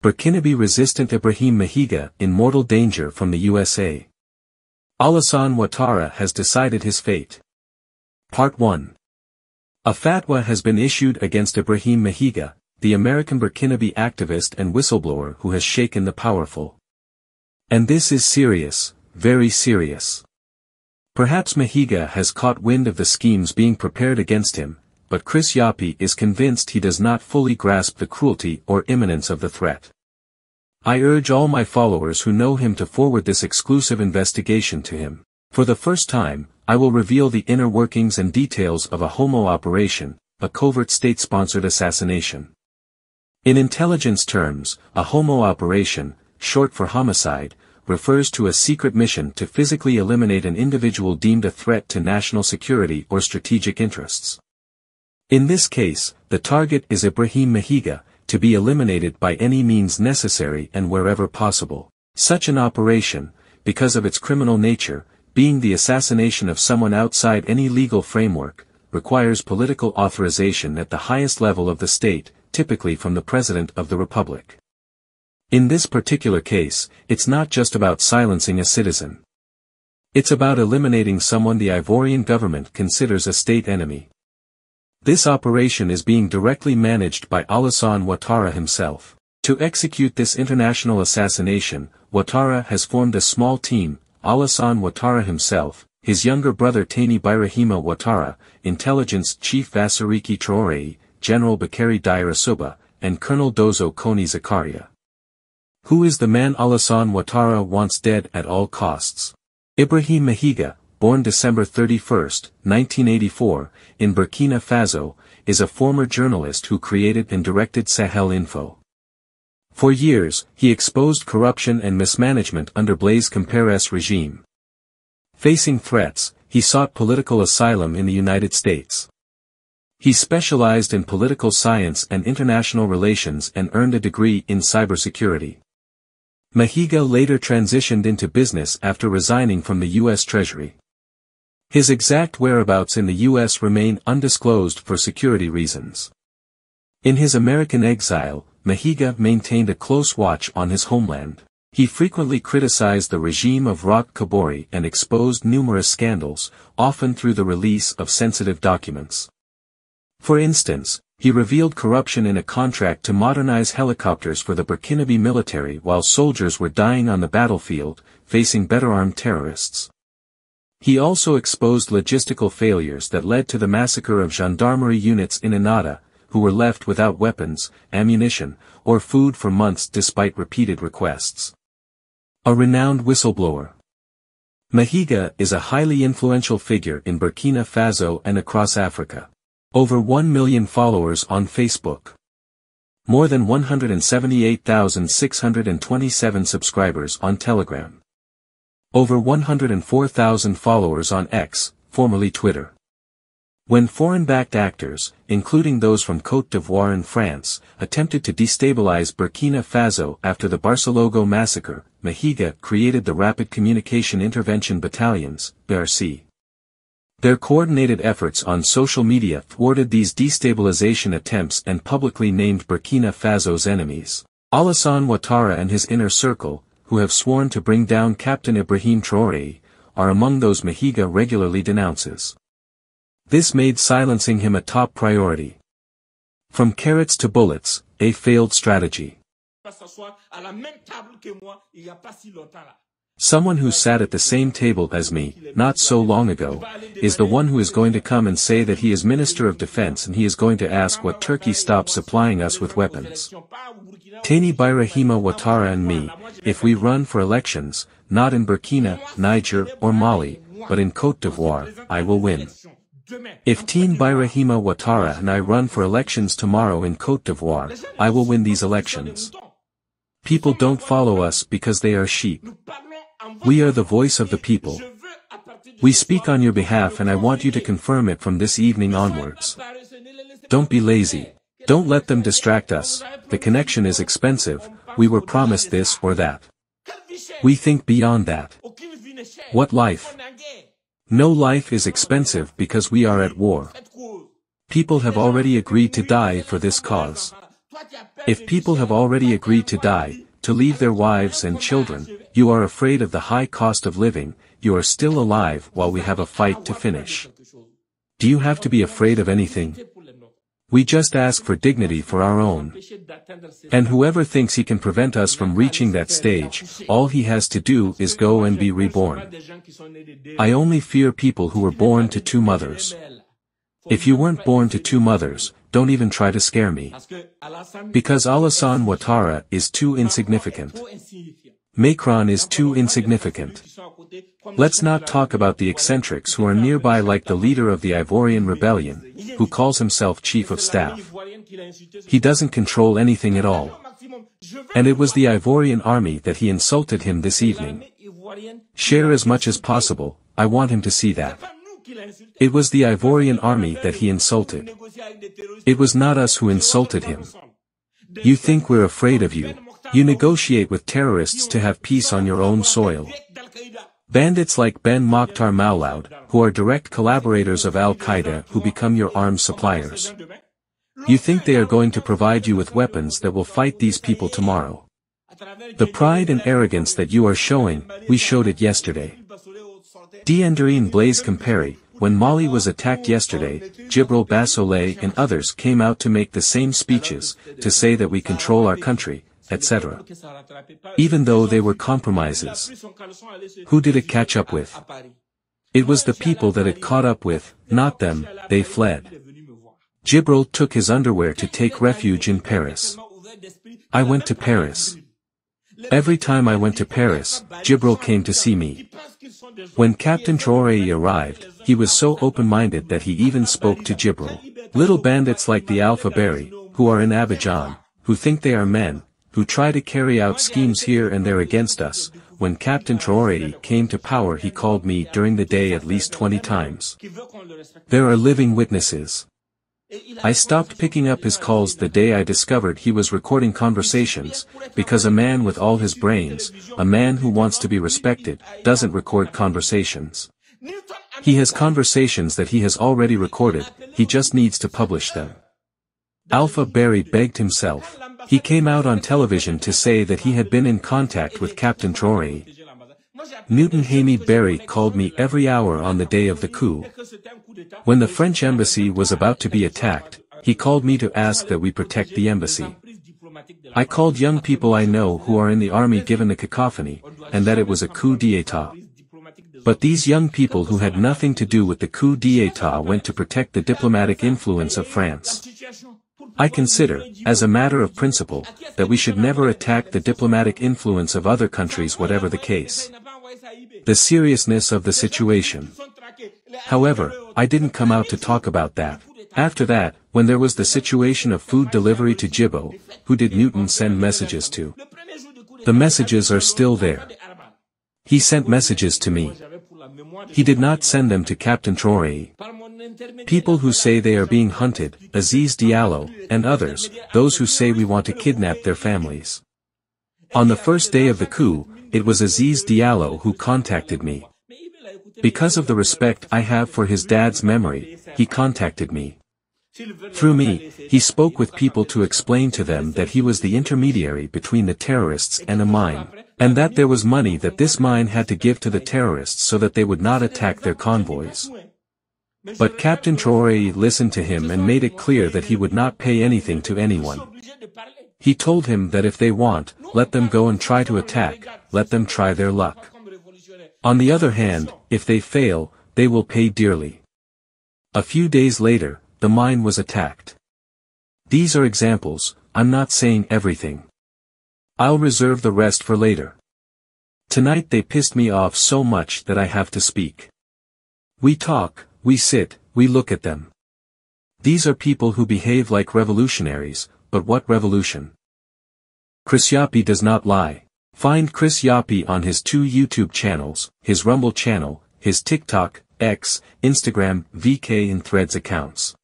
Burkinabé-resistant Ibrahim Maïga in mortal danger from the USA. Alassane Ouattara has decided his fate. Part 1. A fatwa has been issued against Ibrahim Maïga, the American-Burkinabé activist and whistleblower who has shaken the powerful. And this is serious, very serious. Perhaps Maïga has caught wind of the schemes being prepared against him, but Chris Yapi is convinced he does not fully grasp the cruelty or imminence of the threat. I urge all my followers who know him to forward this exclusive investigation to him. For the first time, I will reveal the inner workings and details of a homo operation, a covert state-sponsored assassination. In intelligence terms, a homo operation, short for homicide, refers to a secret mission to physically eliminate an individual deemed a threat to national security or strategic interests. In this case, the target is Ibrahim Maïga, to be eliminated by any means necessary and wherever possible. Such an operation, because of its criminal nature, being the assassination of someone outside any legal framework, requires political authorization at the highest level of the state, typically from the President of the Republic. In this particular case, it's not just about silencing a citizen. It's about eliminating someone the Ivorian government considers a state enemy. This operation is being directly managed by Alassane Ouattara himself. To execute this international assassination, Ouattara has formed a small team: Alassane Ouattara himself, his younger brother Ibrahim Ouattara, Intelligence Chief Vasariki Traoré, General Bakary Diarra, and Colonel Dozo Koni Zakaria. Who is the man Alassane Ouattara wants dead at all costs? Ibrahim Maïga, born December 31, 1984, in Burkina Faso, is a former journalist who created and directed Sahel Info. For years, he exposed corruption and mismanagement under Blaise Compaoré's regime. Facing threats, he sought political asylum in the United States. He specialized in political science and international relations and earned a degree in cybersecurity. Maïga later transitioned into business after resigning from the U.S. Treasury. His exact whereabouts in the U.S. remain undisclosed for security reasons. In his American exile, Maïga maintained a close watch on his homeland. He frequently criticized the regime of Roch Kabore and exposed numerous scandals, often through the release of sensitive documents. For instance, he revealed corruption in a contract to modernize helicopters for the Burkinabé military while soldiers were dying on the battlefield, facing better armed terrorists. He also exposed logistical failures that led to the massacre of gendarmerie units in Annata, who were left without weapons, ammunition, or food for months despite repeated requests. A renowned whistleblower. Maïga is a highly influential figure in Burkina Faso and across Africa. Over 1 million followers on Facebook. More than 178,627 subscribers on Telegram. Over 104,000 followers on X, formerly Twitter. When foreign-backed actors, including those from Côte d'Ivoire and France, attempted to destabilize Burkina Faso after the Barcelogo massacre, Maïga created the Rapid Communication Intervention Battalions, PPA-CI. Their coordinated efforts on social media thwarted these destabilization attempts and publicly named Burkina Faso's enemies. Alassane Ouattara and his inner circle, who have sworn to bring down Captain Ibrahim Traoré, are among those Maïga regularly denounces. This made silencing him a top priority. From carrots to bullets, a failed strategy. Someone who sat at the same table as me, not so long ago, is the one who is going to come and say that he is Minister of Defense and he is going to ask what Turkey stops supplying us with weapons. Ibrahim Ouattara and me, if we run for elections, not in Burkina, Niger, or Mali, but in Côte d'Ivoire, I will win. If Ibrahim Ouattara and I run for elections tomorrow in Côte d'Ivoire, I will win these elections. People don't follow us because they are sheep. We are the voice of the people. We speak on your behalf and I want you to confirm it from this evening onwards. Don't be lazy. Don't let them distract us. The connection is expensive, we were promised this or that. We think beyond that. What life? No life is expensive because we are at war. People have already agreed to die for this cause. If people have already agreed to die, to leave their wives and children, you are afraid of the high cost of living, you are still alive while we have a fight to finish. Do you have to be afraid of anything? We just ask for dignity for our own. And whoever thinks he can prevent us from reaching that stage, all he has to do is go and be reborn. I only fear people who were born to two mothers. If you weren't born to two mothers, don't even try to scare me. Because Alassane Ouattara is too insignificant. Macron is too insignificant. Let's not talk about the eccentrics who are nearby, like the leader of the Ivorian rebellion, who calls himself chief of staff. He doesn't control anything at all. And it was the Ivorian army that he insulted him this evening. Share as much as possible, I want him to see that. It was the Ivorian army that he insulted. It was not us who insulted him. You think we're afraid of you. You negotiate with terrorists to have peace on your own soil. Bandits like Ben Mokhtar Maulaud, who are direct collaborators of Al-Qaeda, who become your arms suppliers. You think they are going to provide you with weapons that will fight these people tomorrow. The pride and arrogance that you are showing, we showed it yesterday. Diendérine Blaise Compaoré, when Mali was attacked yesterday, Djibril Bassolé and others came out to make the same speeches, to say that we control our country, etc. Even though they were compromises. Who did it catch up with? It was the people that it caught up with, not them, they fled. Djibril took his underwear to take refuge in Paris. I went to Paris. Every time I went to Paris, Djibril came to see me. When Captain Traoré arrived, he was so open-minded that he even spoke to Djibril. Little bandits like the Alpha Berry, who are in Abidjan, who think they are men, who try to carry out schemes here and there against us. When Captain Traoré came to power, he called me during the day at least 20 times. There are living witnesses. I stopped picking up his calls the day I discovered he was recording conversations, because a man with all his brains, a man who wants to be respected, doesn't record conversations. He has conversations that he has already recorded, he just needs to publish them. Alpha Berry begged himself. He came out on television to say that he had been in contact with Captain Traoré. Newton Hamid Berry called me every hour on the day of the coup. When the French embassy was about to be attacked, he called me to ask that we protect the embassy. I called young people I know who are in the army given the cacophony, and that it was a coup d'état. But these young people who had nothing to do with the coup d'état went to protect the diplomatic influence of France. I consider, as a matter of principle, that we should never attack the diplomatic influence of other countries, whatever the case. The seriousness of the situation. However, I didn't come out to talk about that. After that, when there was the situation of food delivery to Djibo, who did Newton send messages to? The messages are still there. He sent messages to me. He did not send them to Captain Traoré. People who say they are being hunted, Aziz Diallo, and others, those who say we want to kidnap their families. On the first day of the coup, it was Aziz Diallo who contacted me. Because of the respect I have for his dad's memory, he contacted me. Through me, he spoke with people to explain to them that he was the intermediary between the terrorists and a mine, and that there was money that this mine had to give to the terrorists so that they would not attack their convoys. But Captain Traoré listened to him and made it clear that he would not pay anything to anyone. He told him that if they want, let them go and try to attack, let them try their luck. On the other hand, if they fail, they will pay dearly. A few days later, the mine was attacked. These are examples, I'm not saying everything. I'll reserve the rest for later. Tonight they pissed me off so much that I have to speak. We talk, we sit, we look at them. These are people who behave like revolutionaries, but what revolution? Chris Yapi does not lie. Find Chris Yapi on his 2 YouTube channels, his Rumble channel, his TikTok, X, Instagram, VK and Threads accounts.